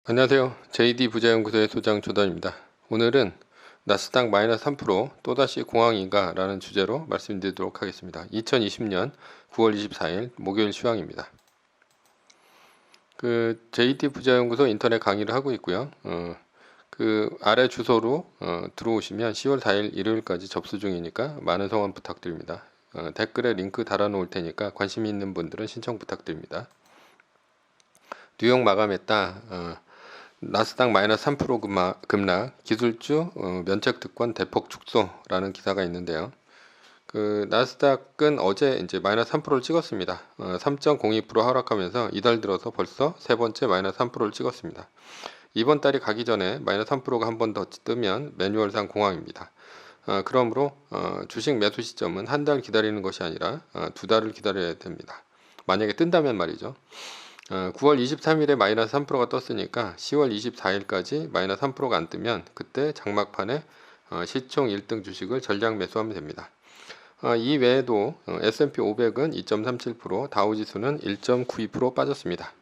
안녕하세요. JD 부자연구소의 소장 조던입니다. 오늘은 나스닥 마이너스 3% 또다시 공황인가 라는 주제로 말씀드리도록 하겠습니다. 2020년 9월 24일 목요일 시황입니다. JD 부자연구소 인터넷 강의를 하고 있고요. 아래 주소로 들어오시면 10월 4일 일요일까지 접수 중이니까 많은 성원 부탁드립니다. 댓글에 링크 달아 놓을 테니까 관심 있는 분들은 신청 부탁드립니다. 뉴욕 마감했다. 나스닥 마이너스 3% 급락, 기술주 면책 특권 대폭 축소라는 기사가 있는데요. 나스닥은 어제 이제 마이너스 3%를 찍었습니다. 3.02% 하락하면서 이달 들어서 벌써 세 번째 마이너스 3%를 찍었습니다. 이번 달이 가기 전에 마이너스 3%가 한 번 더 뜨면 매뉴얼상 공황입니다. 그러므로 주식 매수 시점은 한 달 기다리는 것이 아니라 2달을 기다려야 됩니다. 만약에 뜬다면 말이죠. 9월 23일에 마이너스 3%가 떴으니까 10월 24일까지 마이너스 3%가 안 뜨면 그때 장막판에 시총 1등 주식을 전량 매수하면 됩니다. 이 외에도 S&P 500은 2.37%, 다우지수는 1.92% 빠졌습니다.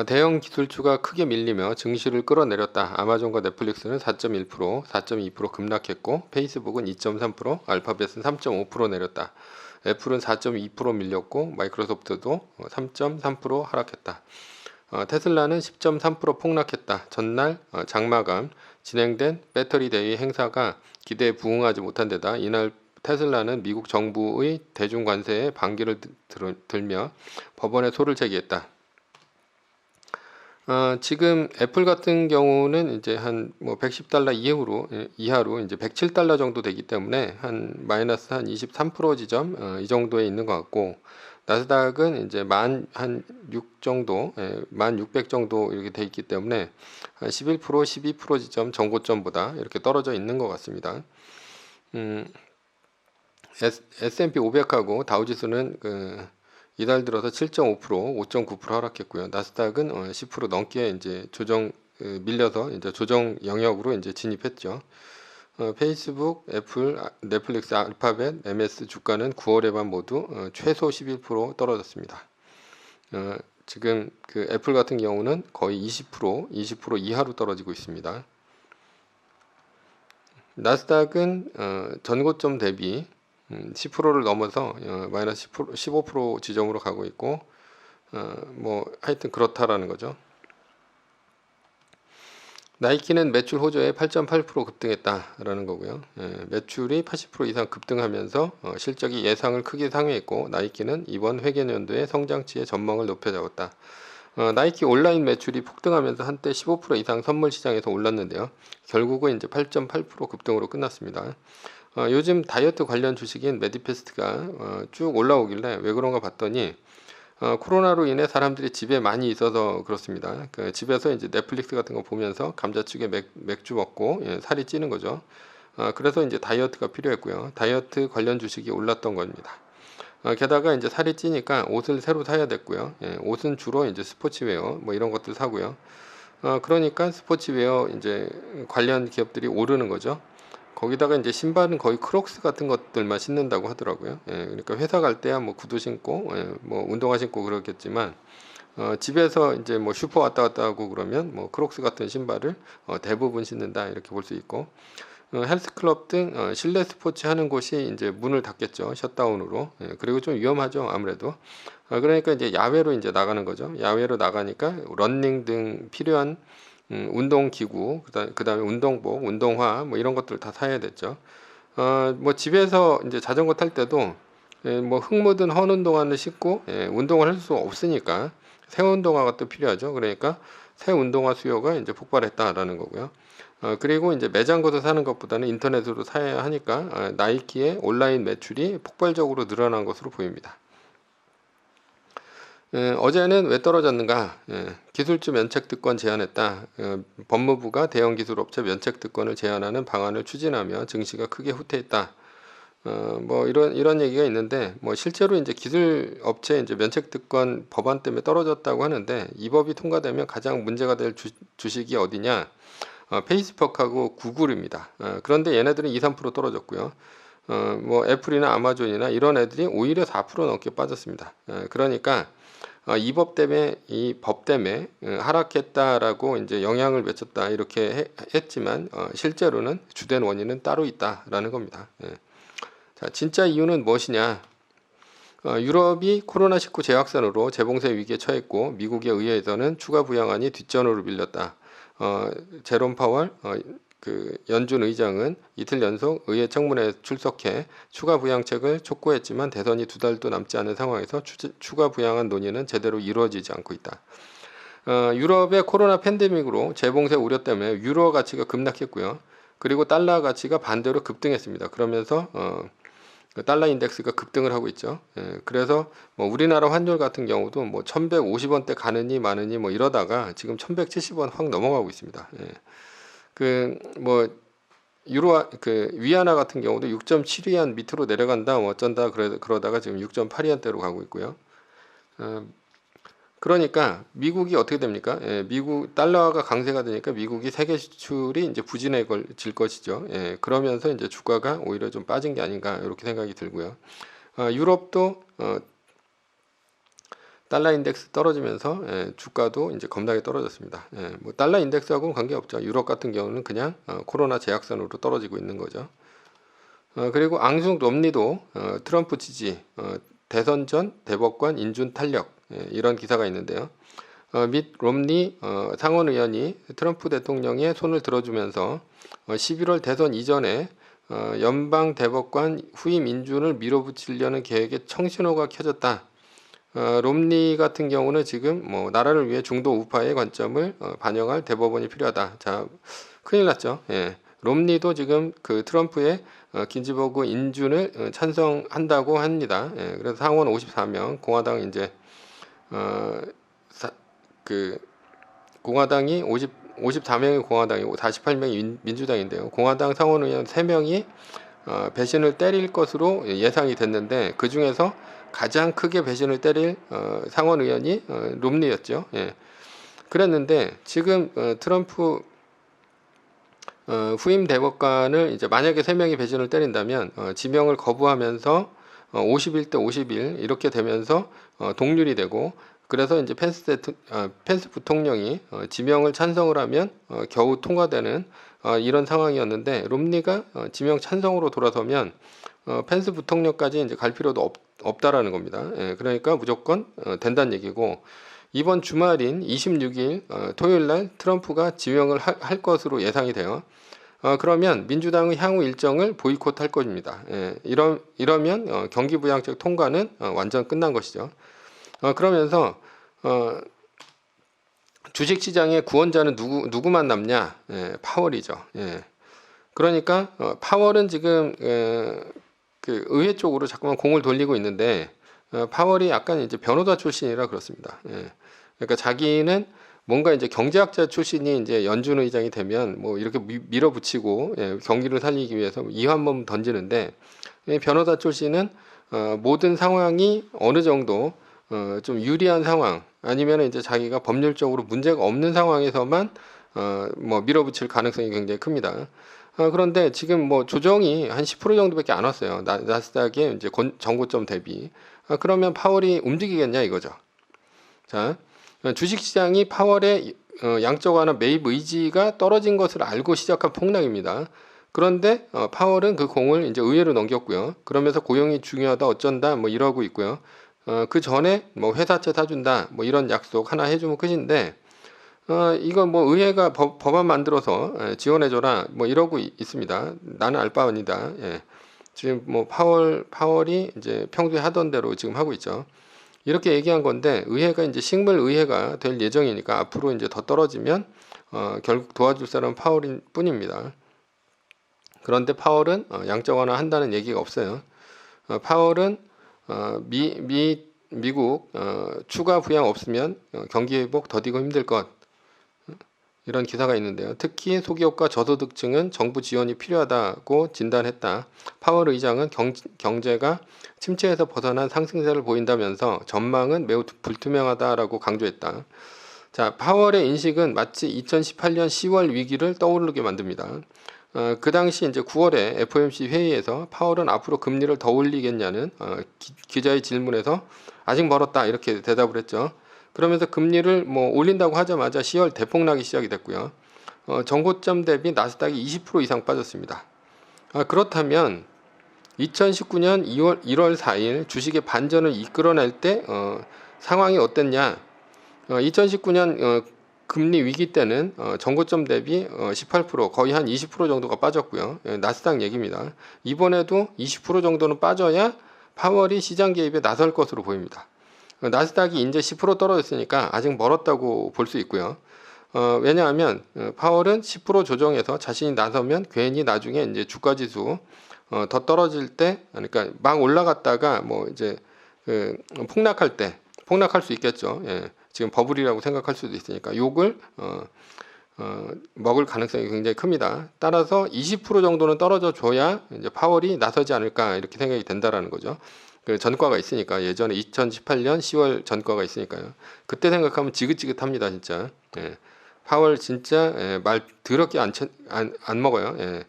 대형 기술주가 크게 밀리며 증시를 끌어내렸다. 아마존과 넷플릭스는 4.1%, 4.2% 급락했고 페이스북은 2.3%, 알파벳은 3.5% 내렸다. 애플은 4.2% 밀렸고 마이크로소프트도 3.3% 하락했다. 테슬라는 10.3% 폭락했다. 전날 장마감 진행된 배터리 대회 행사가 기대에 부응하지 못한 데다 이날 테슬라는 미국 정부의 대중관세에 반기를 들며 법원에 소를 제기했다. 지금 애플 같은 경우는 이제 한 뭐 $110 이하로 이제 $107 정도 되기 때문에 한 마이너스 한 23% 지점 이 정도에 있는 것 같고, 나스닥은 이제 한 6 정도, 1600 정도 이렇게 돼 있기 때문에 한 11%, 12% 지점 전고점보다 이렇게 떨어져 있는 것 같습니다. S&P 500하고 다우지수는 이달 들어서 7.5%, 5.9% 하락했고요. 나스닥은 10% 넘게 이제 밀려서 이제 조정 영역으로 이제 진입했죠. 페이스북, 애플, 넷플릭스, 알파벳, MS 주가는 9월에만 모두 최소 11% 떨어졌습니다. 지금 애플 같은 경우는 거의 20% 이하로 떨어지고 있습니다. 나스닥은 전고점 대비 10%를 넘어서 마이너스 15% 지점으로 가고 있고, 뭐 하여튼 그렇다라는 거죠. 나이키는 매출 호조에 8.8% 급등했다라는 거고요. 매출이 80% 이상 급등하면서 실적이 예상을 크게 상회했고, 나이키는 이번 회계연도의 성장치의 전망을 높여잡았다. 나이키 온라인 매출이 폭등하면서 한때 15% 이상 선물 시장에서 올랐는데요. 결국은 이제 8.8% 급등으로 끝났습니다. 요즘 다이어트 관련 주식인 메디패스트가 쭉 올라오길래 왜 그런가 봤더니 코로나로 인해 사람들이 집에 많이 있어서 그렇습니다. 집에서 이제 넷플릭스 같은 거 보면서 감자튀김 맥주 먹고 살이 찌는 거죠. 그래서 이제 다이어트가 필요했고요. 다이어트 관련 주식이 올랐던 겁니다. 게다가 이제 살이 찌니까 옷을 새로 사야 됐고요. 옷은 주로 이제 스포츠웨어 뭐 이런 것들 사고요. 그러니까 스포츠웨어 이제 관련 기업들이 오르는 거죠. 거기다가 이제 신발은 거의 크록스 같은 것들만 신는다고 하더라고요. 그러니까 회사 갈 때야 뭐 구두 신고, 뭐 운동화 신고 그렇겠지만, 집에서 이제 뭐 슈퍼 왔다 갔다 하고 그러면 뭐 크록스 같은 신발을 대부분 신는다 이렇게 볼 수 있고, 헬스클럽 등 실내 스포츠 하는 곳이 이제 문을 닫겠죠. 샷다운으로. 그리고 좀 위험하죠. 아무래도. 그러니까 이제 야외로 이제 나가는 거죠. 야외로 나가니까 러닝 등 필요한 운동기구, 그다음에 운동복, 운동화 뭐 이런 것들 다 사야 됐죠. 뭐 집에서 이제 자전거 탈 때도 뭐 흙 묻은 헌 운동화를 신고 운동을 할 수 없으니까 새 운동화가 또 필요하죠. 그러니까 새 운동화 수요가 이제 폭발했다라는 거고요. 그리고 이제 매장 가서 사는 것보다는 인터넷으로 사야 하니까 나이키의 온라인 매출이 폭발적으로 늘어난 것으로 보입니다. 어제는 왜 떨어졌는가? 기술주 면책특권 제안했다. 법무부가 대형 기술업체 면책특권을 제안하는 방안을 추진하며 증시가 크게 후퇴했다. 뭐 이런 얘기가 있는데, 뭐 실제로 이제 기술업체 이제 면책특권 법안 때문에 떨어졌다고 하는데, 이 법이 통과되면 가장 문제가 될 주식이 어디냐? 페이스북하고 구글입니다. 그런데 얘네들은 2, 3% 떨어졌고요. 뭐 애플이나 아마존이나 이런 애들이 오히려 4% 넘게 빠졌습니다. 그러니까 이 법 때문에 하락했다라고 이제 영향을 미쳤다 이렇게 했지만 실제로는 주된 원인은 따로 있다라는 겁니다. 예. 자, 진짜 이유는 무엇이냐? 유럽이 코로나19 재확산으로 재봉쇄 위기에 처했고 미국의 의회에서는 추가 부양안이 뒷전으로 밀렸다. 제롬 파월 그 연준 의장은 이틀 연속 의회 청문회에 출석해 추가 부양책을 촉구했지만 대선이 2달도 남지 않은 상황에서 추가 부양안 논의는 제대로 이루어지지 않고 있다. 유럽의 코로나 팬데믹으로 재봉쇄 우려 때문에 유로 가치가 급락했고요. 그리고 달러 가치가 반대로 급등했습니다. 그러면서 달러 인덱스가 급등을 하고 있죠. 예, 그래서 뭐 우리나라 환율 같은 경우도 뭐 1150원대 가느니 마느니 뭐 이러다가 지금 1170원 확 넘어가고 있습니다. 예. 유로 위안화 같은 경우도 6.7위안 밑으로 내려간다 뭐 어쩐다 그러다가 지금 6.8위안대로 가고 있고요. 그러니까 미국이 어떻게 됩니까? 예, 미국 달러가 강세가 되니까 미국이 세계 수출이 이제 부진해질 것이죠. 예, 그러면서 이제 주가가 오히려 좀 빠진 게 아닌가 이렇게 생각이 들고요. 유럽도 달러 인덱스 떨어지면서 주가도 이제 겁나게 떨어졌습니다. 뭐 달러 인덱스하고는 관계없죠. 유럽 같은 경우는 그냥 코로나 재확산으로 떨어지고 있는 거죠. 그리고 앙숙 롬니도 트럼프 지지, 대선 전 대법관 인준 탄력 이런 기사가 있는데요. 밋 롬니 상원 의원이 트럼프 대통령의 손을 들어주면서 11월 대선 이전에 연방 대법관 후임 인준을 밀어붙이려는 계획에 청신호가 켜졌다. 롬니 같은 경우는 지금 뭐 나라를 위해 중도 우파의 관점을 반영할 대법원이 필요하다. 자, 큰일 났죠. 예. 롬니도 지금 그 트럼프의 긴지버그 인준을 찬성한다고 합니다. 예. 그래서 상원 54명, 공화당 이제 공화당이 54명이 공화당이고 48명이 민주당인데요. 공화당 상원 의원 3명이 배신을 때릴 것으로 예상이 됐는데 그 중에서 가장 크게 배신을 때릴 상원 의원이 롬니였죠. 예. 그랬는데 지금 트럼프 후임 대법관을 이제 만약에 3명이 배신을 때린다면 지명을 거부하면서 51대 51 이렇게 되면서 동률이 되고 그래서 이제 펜스 부통령이 지명을 찬성을 하면 겨우 통과되는 이런 상황이었는데 롬니가 지명 찬성으로 돌아서면 펜스 부통령까지 이제 갈 필요도 없다라는 겁니다. 예, 그러니까 무조건 된다는 얘기고 이번 주말인 26일 토요일 날 트럼프가 지명을 할 것으로 예상이 돼요. 그러면 민주당의 향후 일정을 보이콧할 것입니다. 예, 이러면 경기부양책 통과는 완전 끝난 것이죠. 그러면서 주식시장의 구원자는 누구만 남냐? 예, 파월이죠. 예. 그러니까 파월은 지금 그 의회 쪽으로 자꾸만 공을 돌리고 있는데 파월이 약간 이제 변호사 출신이라 그렇습니다. 예. 그러니까 자기는 뭔가 이제 경제학자 출신이 이제 연준 의장이 되면 뭐 이렇게 밀어붙이고 경기를 살리기 위해서 이한몸 던지는데 변호사 출신은 모든 상황이 어느 정도 좀 유리한 상황 아니면 이제 자기가 법률적으로 문제가 없는 상황에서만 뭐 밀어붙일 가능성이 굉장히 큽니다. 그런데 지금 뭐 조정이 한 10% 정도밖에 안 왔어요. 나스닥의 이제 전고점 대비. 그러면 파월이 움직이겠냐 이거죠. 자, 주식시장이 파월의 양적 완화 매입 의지가 떨어진 것을 알고 시작한 폭락입니다. 그런데 파월은 그 공을 이제 의회로 넘겼고요. 그러면서 고용이 중요하다 어쩐다 뭐 이러고 있고요. 그 전에 뭐 회사채 사준다 뭐 이런 약속 하나 해주면 끝인데 이거 뭐 의회가 법안 만들어서 지원해줘라 뭐 이러고 있습니다. 나는 알 바 아니다. 예. 지금 뭐 파월이 이제 평소에 하던 대로 지금 하고 있죠. 이렇게 얘기한 건데 의회가 이제 식물 의회가 될 예정이니까 앞으로 이제 더 떨어지면 결국 도와줄 사람은 파월인 뿐입니다. 그런데 파월은 양적 완화 한다는 얘기가 없어요. 파월은 미국 추가 부양 없으면 경기 회복 더디고 힘들 것 이런 기사가 있는데요. 특히 소기업과 저소득층은 정부 지원이 필요하다고 진단했다. 파월 의장은 경제가 침체에서 벗어난 상승세를 보인다면서 전망은 매우 불투명하다라고 강조했다. 자, 파월의 인식은 마치 2018년 10월 위기를 떠오르게 만듭니다. 그 당시 이제 9월에 FOMC 회의에서 파월은 앞으로 금리를 더 올리겠냐는 기자의 질문에서 아직 멀었다 이렇게 대답을 했죠. 그러면서 금리를 뭐 올린다고 하자마자 10월 대폭락이 시작이 됐고요. 전고점 대비 나스닥이 20% 이상 빠졌습니다. 그렇다면 2019년 1월 4일 주식의 반전을 이끌어낼 때 상황이 어땠냐? 2019년 금리 위기 때는 전고점 대비 18% 거의 한 20% 정도가 빠졌고요. 나스닥 얘기입니다. 이번에도 20% 정도는 빠져야 파월이 시장 개입에 나설 것으로 보입니다. 나스닥이 이제 10% 떨어졌으니까 아직 멀었다고 볼 수 있고요. 왜냐하면 파월은 10% 조정해서 자신이 나서면 괜히 나중에 이제 주가 지수 더 떨어질 때, 그러니까 막 올라갔다가 뭐 이제 폭락할 때 폭락할 수 있겠죠. 예. 지금 버블이라고 생각할 수도 있으니까 욕을 먹을 가능성이 굉장히 큽니다. 따라서 20% 정도는 떨어져 줘야 이제 파월이 나서지 않을까 이렇게 생각이 된다라는 거죠. 그 전과가 있으니까 예전에 2018년 10월 전과가 있으니까요. 그때 생각하면 지긋지긋합니다, 진짜. 예. 파월 진짜 말 더럽게 안 먹어요. 예.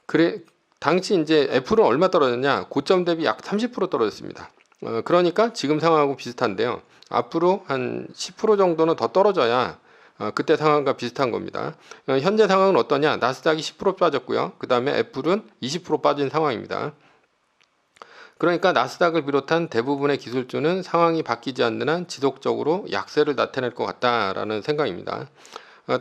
그래 당시 이제 애플은 얼마 떨어졌냐? 고점 대비 약 30% 떨어졌습니다. 그러니까 지금 상황하고 비슷한데요. 앞으로 한 10% 정도는 더 떨어져야 그때 상황과 비슷한 겁니다. 현재 상황은 어떠냐? 나스닥이 10% 빠졌고요. 그 다음에 애플은 20% 빠진 상황입니다. 그러니까 나스닥을 비롯한 대부분의 기술주는 상황이 바뀌지 않는 한 지속적으로 약세를 나타낼 것 같다라는 생각입니다.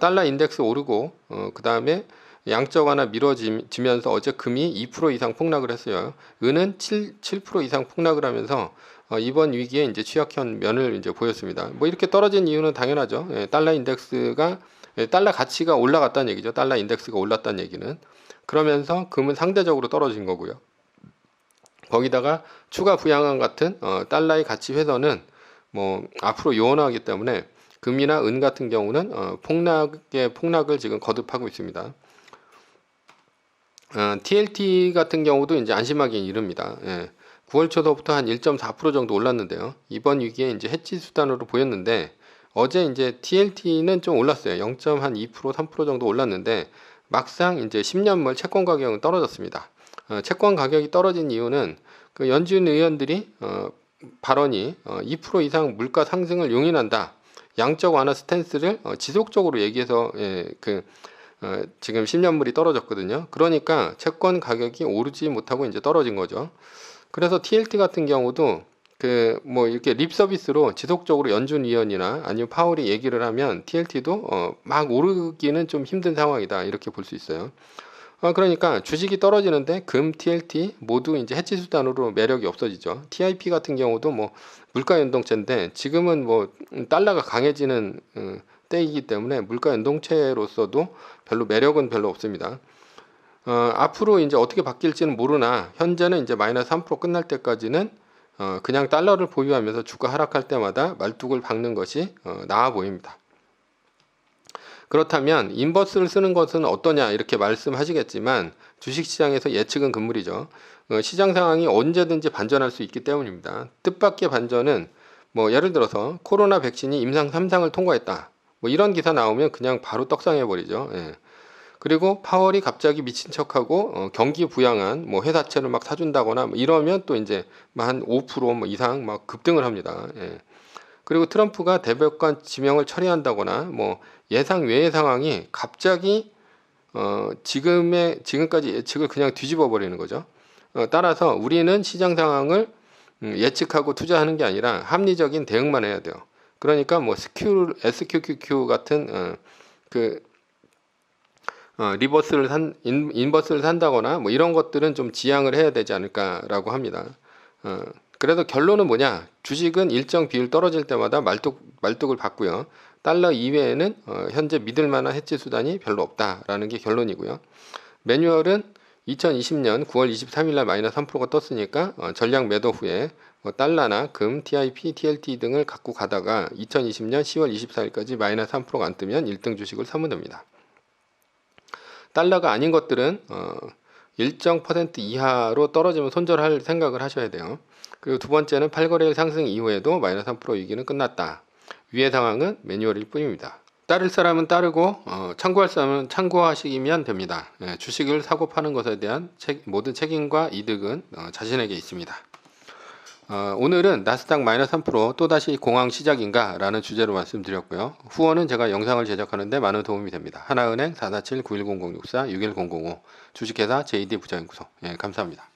달러 인덱스 오르고 그 다음에 양적 완화 미뤄지면서 어제 금이 2% 이상 폭락을 했어요. 은은 7% 이상 폭락을 하면서 이번 위기에 이제 취약한 면을 이제 보였습니다. 뭐 이렇게 떨어진 이유는 당연하죠. 달러 인덱스가 달러 가치가 올라갔다는 얘기죠. 달러 인덱스가 올랐다는 얘기는. 그러면서 금은 상대적으로 떨어진 거고요. 거기다가 추가 부양안 같은 달러의 가치 훼손은 뭐 앞으로 요원하기 때문에 금이나 은 같은 경우는 폭락을 지금 거듭하고 있습니다. TLT 같은 경우도 이제 안심하기 이릅니다. 9월 초서부터 한 1.4% 정도 올랐는데요. 이번 위기에 이제 해치 수단으로 보였는데 어제 이제 TLT는 좀 올랐어요. 0.2% 3% 정도 올랐는데 막상 이제 10년물 채권 가격은 떨어졌습니다. 채권 가격이 떨어진 이유는 그 연준 의원들이 발언이 2% 이상 물가 상승을 용인한다. 양적 완화 스탠스를 지속적으로 얘기해서 지금 10년물이 떨어졌거든요. 그러니까 채권 가격이 오르지 못하고 이제 떨어진 거죠. 그래서 TLT 같은 경우도 뭐 이렇게 립 서비스로 지속적으로 연준 위원이나 아니면 파월이 얘기를 하면 TLT도 막 오르기는 좀 힘든 상황이다 이렇게 볼 수 있어요. 그러니까 주식이 떨어지는데 금, TLT 모두 이제 해치 수단으로 매력이 없어지죠. TIP 같은 경우도 뭐 물가 연동체인데 지금은 뭐 달러가 강해지는 때이기 때문에 물가 연동체로서도 별로 매력은 별로 없습니다. 앞으로 이제 어떻게 바뀔지는 모르나 현재는 이제 마이너스 3% 끝날 때까지는 그냥 달러를 보유하면서 주가 하락할 때마다 말뚝을 박는 것이 나아 보입니다. 그렇다면 인버스를 쓰는 것은 어떠냐 이렇게 말씀하시겠지만 주식시장에서 예측은 금물이죠. 시장 상황이 언제든지 반전할 수 있기 때문입니다. 뜻밖의 반전은 뭐 예를 들어서 코로나 백신이 임상 3상을 통과했다. 뭐 이런 기사 나오면 그냥 바로 떡상해버리죠. 그리고 파월이 갑자기 미친 척하고 경기 부양한 뭐 회사채를 막 사준다거나 뭐 이러면 또 이제 한 5% 뭐 이상 막 급등을 합니다. 그리고 트럼프가 대법관 지명을 처리한다거나 뭐 예상 외의 상황이 갑자기 지금까지 예측을 그냥 뒤집어 버리는 거죠. 따라서 우리는 시장 상황을 예측하고 투자하는 게 아니라 합리적인 대응만 해야 돼요. 그러니까 뭐 SQQQ 같은 인버스를 산다거나 뭐 이런 것들은 좀 지양을 해야 되지 않을까라고 합니다. 그래서 결론은 뭐냐? 주식은 일정 비율 떨어질 때마다 말뚝을 받고요. 달러 이외에는 현재 믿을 만한 해치 수단이 별로 없다라는 게 결론이고요. 매뉴얼은 2020년 9월 23일 날 마이너스 3%가 떴으니까 전량 매도 후에 달러나 금, TIP, TLT 등을 갖고 가다가 2020년 10월 24일까지 마이너스 3%가 안 뜨면 1등 주식을 사면 됩니다. 달러가 아닌 것들은 일정 퍼센트 이하로 떨어지면 손절할 생각을 하셔야 돼요. 그리고 두 번째는 8거래일 상승 이후에도 마이너스 3% 위기는 끝났다. 위의 상황은 매뉴얼일 뿐입니다. 따를 사람은 따르고 참고할 사람은 참고하시면 됩니다. 주식을 사고 파는 것에 대한 모든 책임과 이득은 자신에게 있습니다. 오늘은 나스닥 마이너스 3% 또다시 공황 시작인가 라는 주제로 말씀드렸고요. 후원은 제가 영상을 제작하는데 많은 도움이 됩니다. 하나은행 447-910064-61005 주식회사 JD 부자연구소. 예, 감사합니다.